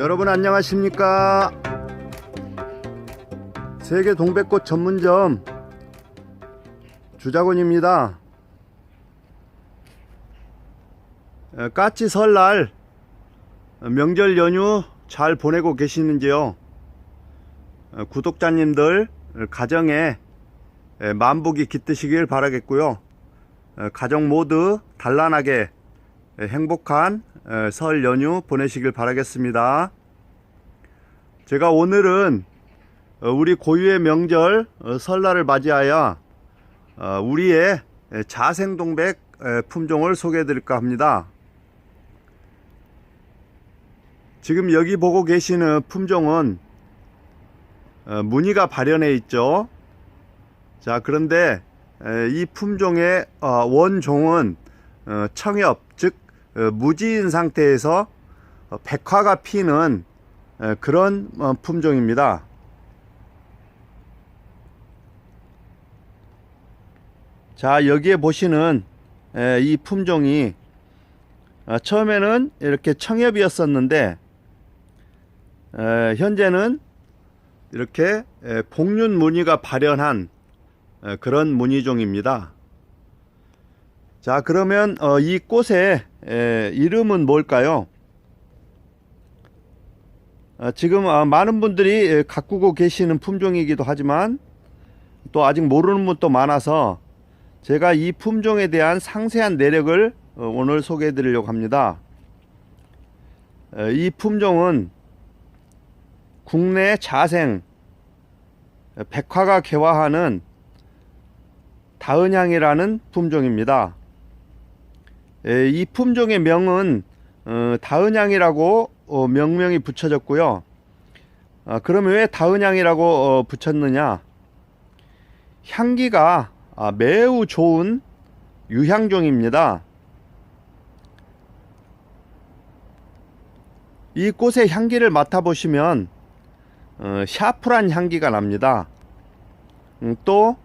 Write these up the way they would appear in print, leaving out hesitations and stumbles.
여러분 안녕하십니까? 세계 동백꽃 전문점 주자곤입니다. 까치 설날 명절 연휴 잘 보내고 계시는지요? 구독자님들 가정에 만복이 깃드시길 바라겠고요. 가정 모두 단란하게 행복한 설 연휴 보내시길 바라겠습니다. 제가 오늘은 우리 고유의 명절 설날을 맞이하여 우리의 자생동백 품종을 소개해 드릴까 합니다. 지금 여기 보고 계시는 품종은 무늬가 발현해 있죠. 자, 그런데 이 품종의 원종은 청엽, 즉 무지인 상태에서 백화가 피는 그런 품종입니다. 자, 여기에 보시는 이 품종이 처음에는 이렇게 청엽이었었는데 현재는 이렇게 복륜 무늬가 발현한 그런 무늬종입니다. 자, 그러면 이 꽃의 이름은 뭘까요? 지금 많은 분들이 가꾸고 계시는 품종이기도 하지만 또 아직 모르는 분도 많아서 제가 이 품종에 대한 상세한 내력을 오늘 소개해 드리려고 합니다. 이 품종은 국내 자생 백화가 개화하는 다은향이라는 품종입니다. 이 품종의 명은 다은향이라고 명명이 붙여졌고요. 그러면 왜 다은향이라고 붙였느냐? 향기가 매우 좋은 유향종입니다. 이 꽃의 향기를 맡아보시면 샤프란 향기가 납니다. 또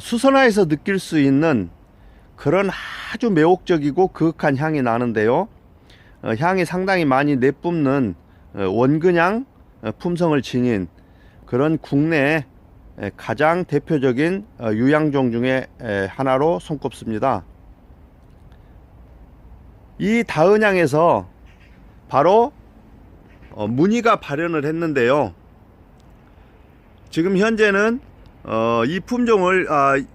수선화에서 느낄 수 있는 그런 아주 매혹적이고 그윽한 향이 나는데요. 향이 상당히 많이 내뿜는 원근향 품성을 지닌 그런 국내 가장 대표적인 유향종 중에 하나로 손꼽습니다. 이 다은향에서 바로 무늬가 발현을 했는데요. 지금 현재는 이 품종을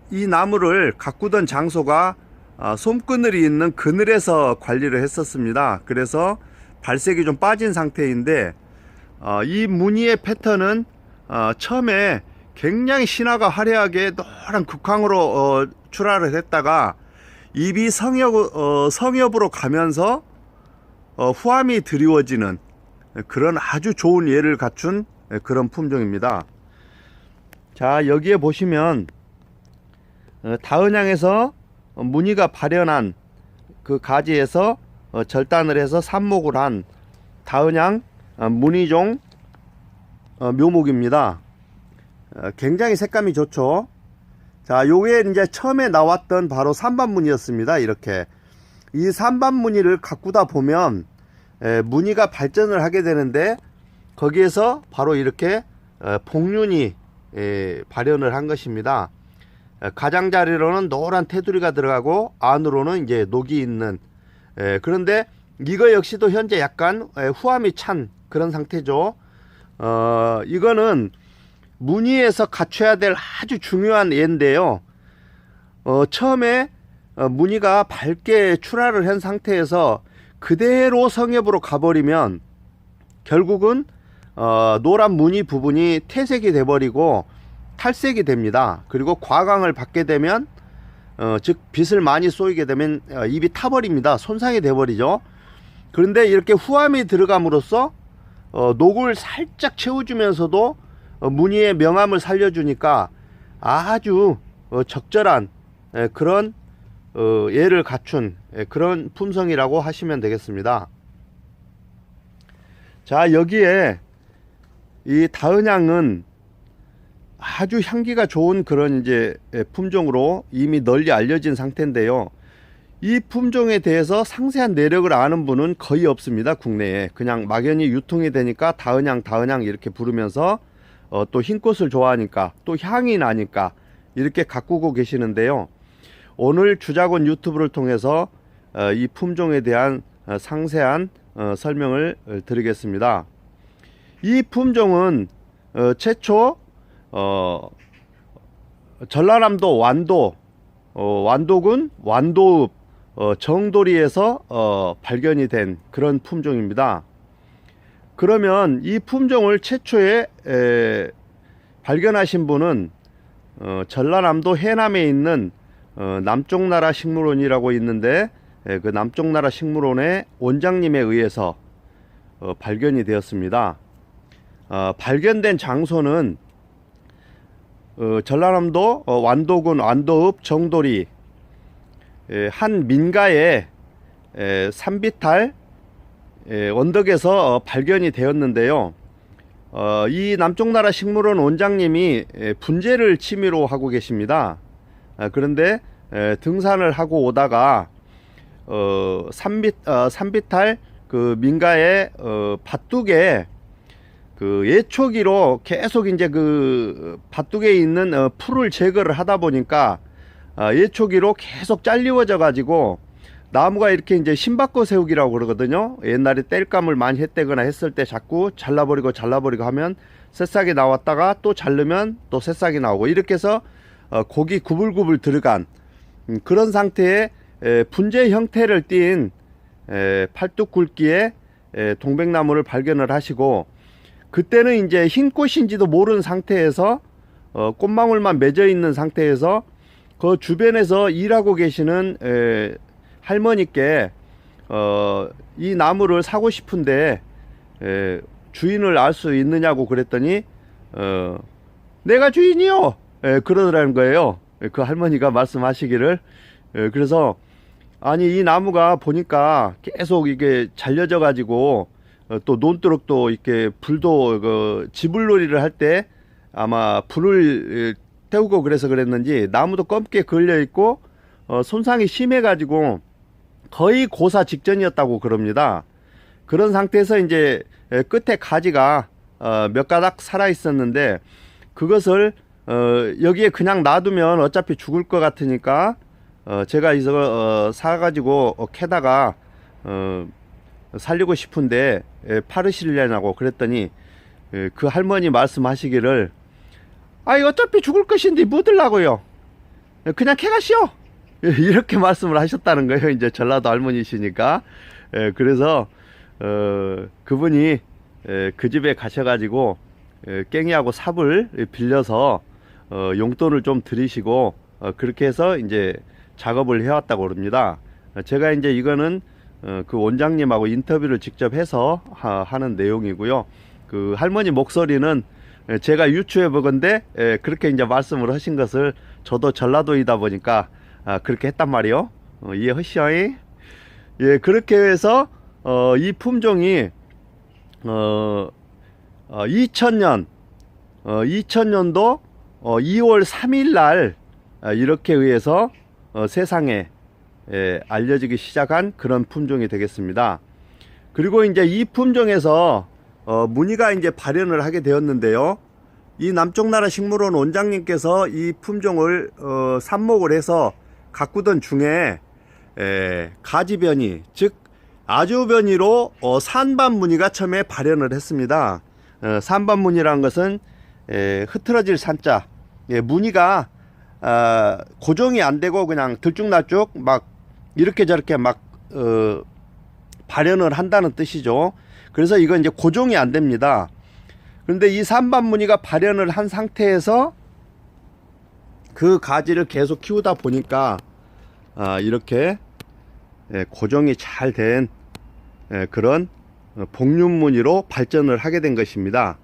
이 나무를 가꾸던 장소가 솜그늘이 있는 그늘에서 관리를 했었습니다. 그래서 발색이 좀 빠진 상태인데 이 무늬의 패턴은 처음에 굉장히 신화가 화려하게 노란 국황으로 출하를 했다가 잎이 성엽으로 가면서 후함이 드리워지는 그런 아주 좋은 예를 갖춘 그런 품종입니다. 자, 여기에 보시면 다은향에서 무늬가 발현한 그 가지에서 절단을 해서 삽목을 한 다은향 무늬종 묘목입니다. 굉장히 색감이 좋죠. 자, 요게 이제 처음에 나왔던 바로 삼반무늬였습니다. 이렇게 이 삼반무늬를 가꾸다 보면 무늬가 발전을 하게 되는데 거기에서 바로 이렇게 복륜이 발현을 한 것입니다. 가장자리로는 노란 테두리가 들어가고 안으로는 이제 녹이 있는 그런데 이거 역시도 현재 약간 후함이 찬 그런 상태죠. 이거는 무늬에서 갖춰야 될 아주 중요한 예인데요. 처음에 무늬가 밝게 출하를 한 상태에서 그대로 성엽으로 가버리면 결국은 노란 무늬 부분이 퇴색이 돼버리고 탈색이 됩니다. 그리고 과광을 받게 되면 즉 빛을 많이 쏘이게 되면 잎이 타버립니다. 손상이 돼버리죠. 그런데 이렇게 후함이 들어감으로써 녹을 살짝 채워주면서도 무늬의 명암을 살려주니까 아주 적절한 그런 예를 갖춘 그런 품성이라고 하시면 되겠습니다. 자, 여기에 이 다은향은 아주 향기가 좋은 그런 이제 품종으로 이미 널리 알려진 상태인데요. 이 품종에 대해서 상세한 내력을 아는 분은 거의 없습니다. 국내에. 그냥 막연히 유통이 되니까 다은양 이렇게 부르면서 또 흰꽃을 좋아하니까 또 향이 나니까 이렇게 가꾸고 계시는데요. 오늘 주작원 유튜브를 통해서 이 품종에 대한 상세한 설명을 드리겠습니다. 이 품종은 최초 전라남도 완도군 완도읍 정도리에서 발견이 된 그런 품종입니다. 그러면 이 품종을 최초에 발견하신 분은 전라남도 해남에 있는 남쪽나라 식물원이라고 있는데 그 남쪽나라 식물원의 원장님에 의해서 발견이 되었습니다. 발견된 장소는 전라남도 완도군 완도읍 정도리 한 민가의 산비탈 언덕에서 발견이 되었는데요. 이 남쪽나라 식물원 원장님이 분재를 취미로 하고 계십니다. 그런데 등산을 하고 오다가 산비탈 그 민가의 밭둑에 그 예초기로 계속 이제 그 밭둑에 있는 풀을 제거를 하다 보니까 예초기로 계속 잘리워져 가지고 나무가 이렇게 이제 신바꿔 세우기라고 그러거든요. 옛날에 땔감을 많이 했대거나 했을 때 자꾸 잘라버리고 하면 새싹이 나왔다가 또 자르면 또 새싹이 나오고 이렇게 해서 곡이 구불구불 들어간 그런 상태의 분재 형태를 띈 팔뚝 굵기의 동백나무를 발견을 하시고, 그때는 이제 흰 꽃인지도 모르는 상태에서 꽃망울만 맺어 있는 상태에서 그 주변에서 일하고 계시는 할머니께 이 나무를 사고 싶은데 주인을 알 수 있느냐고 그랬더니 내가 주인이요 그러더라는 거예요. 그 할머니가 말씀하시기를. 그래서 아니 이 나무가 보니까 계속 이게 잘려져 가지고 또 논두럭도 이렇게 불도 그 지불놀이를 할 때 아마 불을 태우고 그래서 그랬는지 나무도 검게 걸려 있고 손상이 심해 가지고 거의 고사 직전이었다고 그럽니다. 그런 상태에서 이제 끝에 가지가 몇 가닥 살아 있었는데 그것을 여기에 그냥 놔두면 어차피 죽을 것 같으니까 제가 이거 사가지고 캐다가 살리고 싶은데 파르시려냐고 그랬더니 그 할머니 말씀하시기를 아이 어차피 죽을 것인데 뭐 들라고요, 그냥 캐가시오 이렇게 말씀을 하셨다는 거예요. 이제 전라도 할머니시니까. 그래서 그분이 그 집에 가셔가지고 깽이하고 삽을 빌려서 용돈을 좀 드리시고 그렇게 해서 이제 작업을 해왔다고 그럽니다. 제가 이제 이거는 그 원장님하고 인터뷰를 직접 해서 하는 내용이고요. 그 할머니 목소리는 제가 유추해 보건데 그렇게 이제 말씀을 하신 것을 저도 전라도이다 보니까 그렇게 했단 말이요. 이해하시오? 예, 그렇게 해서 이 품종이 2000년도 2월 3일 날 이렇게 의해서 세상에 알려지기 시작한 그런 품종이 되겠습니다. 그리고 이제 이 품종에서 문의가 이제 발현을 하게 되었는데요. 이 남쪽나라 식물원 원장님께서 이 품종을 삽목을 해서 가꾸던 중에 가지변이, 즉 아주변이로 산반무늬가 처음에 발현을 했습니다. 산반무늬라는 것은 흐트러질 산자, 무늬가 고정이 안 되고 그냥 들쭉날쭉 막 이렇게 저렇게 막 발현을 한다는 뜻이죠. 그래서 이건 이제 고정이 안 됩니다. 그런데 이 산반무늬가 발현을 한 상태에서 그 가지를 계속 키우다 보니까 이렇게 고정이 잘 된 그런 복륜무늬로 발전을 하게 된 것입니다.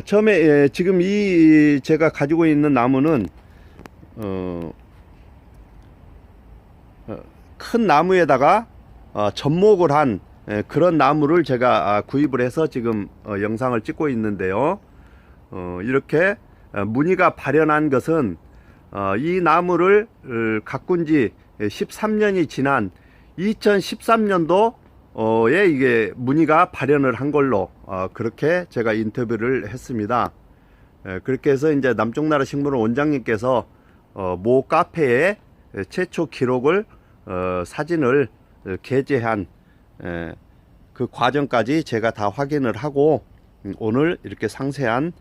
처음에 지금 이 제가 가지고 있는 나무는 큰 나무에다가 접목을 한 그런 나무를 제가 구입을 해서 지금 영상을 찍고 있는데요. 이렇게 무늬가 발현한 것은 이 나무를 가꾼 지 13년이 지난 2013년도에 이게 문의가 발현을 한 걸로 그렇게 제가 인터뷰를 했습니다. 그렇게 해서 이제 남쪽나라 식물원 원장님께서 모 카페에 최초 기록을 사진을 게재한 그 과정까지 제가 다 확인을 하고 오늘 이렇게 상세한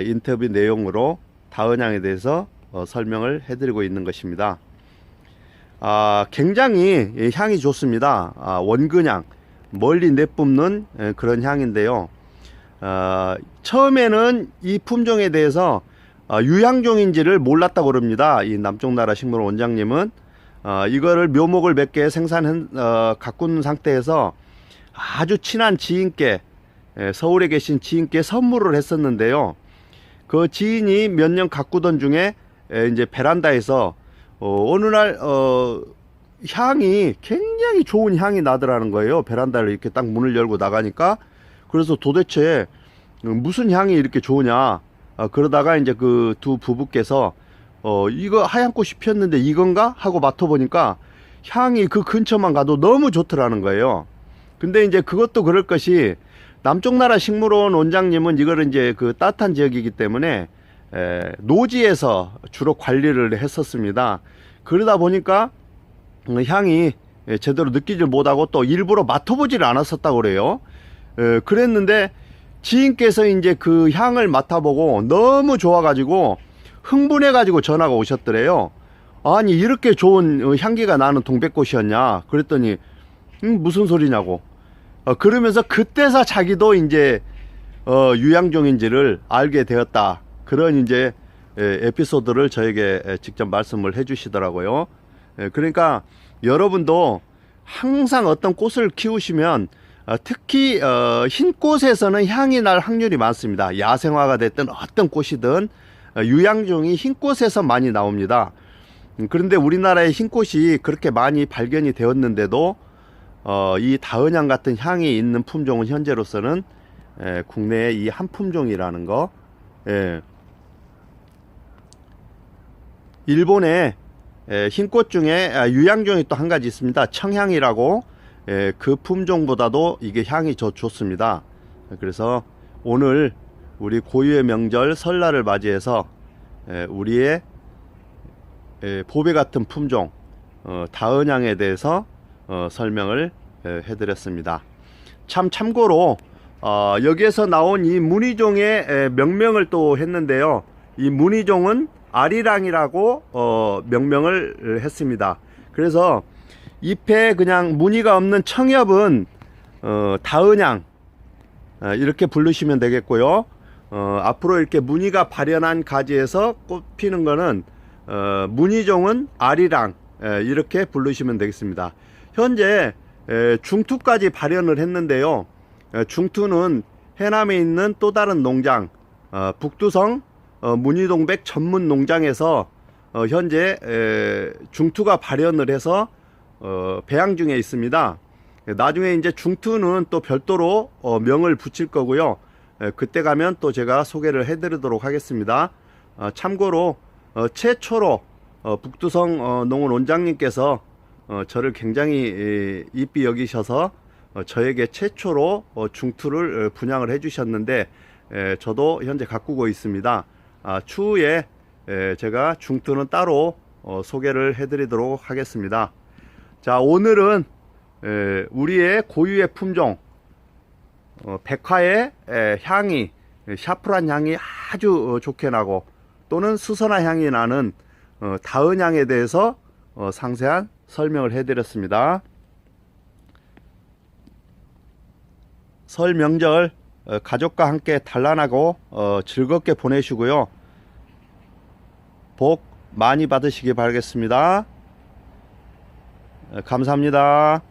인터뷰 내용으로 다은향에 대해서 설명을 해드리고 있는 것입니다. 굉장히 향이 좋습니다. 원근향, 멀리 내뿜는 그런 향인데요. 처음에는 이 품종에 대해서 유향종인지를 몰랐다고 그럽니다. 이 남쪽나라 식물원 원장님은 이거를 묘목을 몇 개 가꾼 상태에서 아주 친한 지인께, 서울에 계신 지인께 선물을 했었는데요. 그 지인이 몇 년 가꾸던 중에 이제 베란다에서 어느 날 향이 굉장히 좋은 향이 나더라는 거예요. 베란다를 이렇게 딱 문을 열고 나가니까. 그래서 도대체 무슨 향이 이렇게 좋으냐. 그러다가 이제 그 두 부부께서 이거 하얀 꽃이 피었는데 이건가 하고 맡아보니까 향이 그 근처만 가도 너무 좋더라는 거예요. 근데 이제 그것도 그럴 것이 남쪽나라 식물원 원장님은 이거를 이제 그 따뜻한 지역이기 때문에 노지에서 주로 관리를 했었습니다. 그러다 보니까 향이 제대로 느끼질 못하고 또 일부러 맡아보지를 않았었다고 그래요. 그랬는데 지인께서 이제 그 향을 맡아보고 너무 좋아가지고 흥분해가지고 전화가 오셨더래요. 아니 이렇게 좋은 향기가 나는 동백꽃이었냐 그랬더니 무슨 소리냐고. 그러면서 그때서 자기도 이제 유향종인지를 알게 되었다. 그런 이제 에피소드를 저에게 직접 말씀을 해 주시더라고요. 그러니까 여러분도 항상 어떤 꽃을 키우시면 특히 흰 꽃에서는 향이 날 확률이 많습니다. 야생화가 됐든 어떤 꽃이든 유향종이 흰 꽃에서 많이 나옵니다. 그런데 우리나라에 흰 꽃이 그렇게 많이 발견이 되었는데도 이 다은향 같은 향이 있는 품종은 현재로서는 국내에 이 한 품종이라는 거. 일본에 흰꽃 중에 유향종이 또 한 가지 있습니다. 청향이라고. 그 품종보다도 이게 향이 좋습니다. 그래서 오늘 우리 고유의 명절 설날을 맞이해서 우리의 보배 같은 품종 다은향에 대해서 설명을 해드렸습니다. 참고로 여기에서 나온 이 무늬종의 명명을 또 했는데요. 이 무늬종은 아리랑이라고 명명을 했습니다. 그래서 잎에 그냥 무늬가 없는 청엽은 다은향 이렇게 부르시면 되겠고요. 앞으로 이렇게 무늬가 발현한 가지에서 꽃 피는 거는 무늬종은 아리랑 이렇게 부르시면 되겠습니다. 현재 중투까지 발현을 했는데요. 중투는 해남에 있는 또 다른 농장 북두성 무늬동백 전문 농장에서 현재 중투가 발현을 해서 배양 중에 있습니다. 나중에 이제 중투는 또 별도로 명을 붙일 거고요. 그때 가면 또 제가 소개를 해드리도록 하겠습니다. 참고로 최초로 북두성 농원 원장님께서 저를 굉장히 이삐 여기셔서 저에게 최초로 중투를 분양을 해 주셨는데 저도 현재 가꾸고 있습니다. 추후에 제가 중투는 따로 소개를 해 드리도록 하겠습니다. 자, 오늘은 우리의 고유의 품종 백화의 향이 샤프란 향이 아주 좋게 나고 또는 수선화 향이 나는 다은향에 대해서 상세한 설명을 해드렸습니다. 설 명절 가족과 함께 단란하고 즐겁게 보내시고요. 복 많이 받으시기 바라겠습니다. 감사합니다.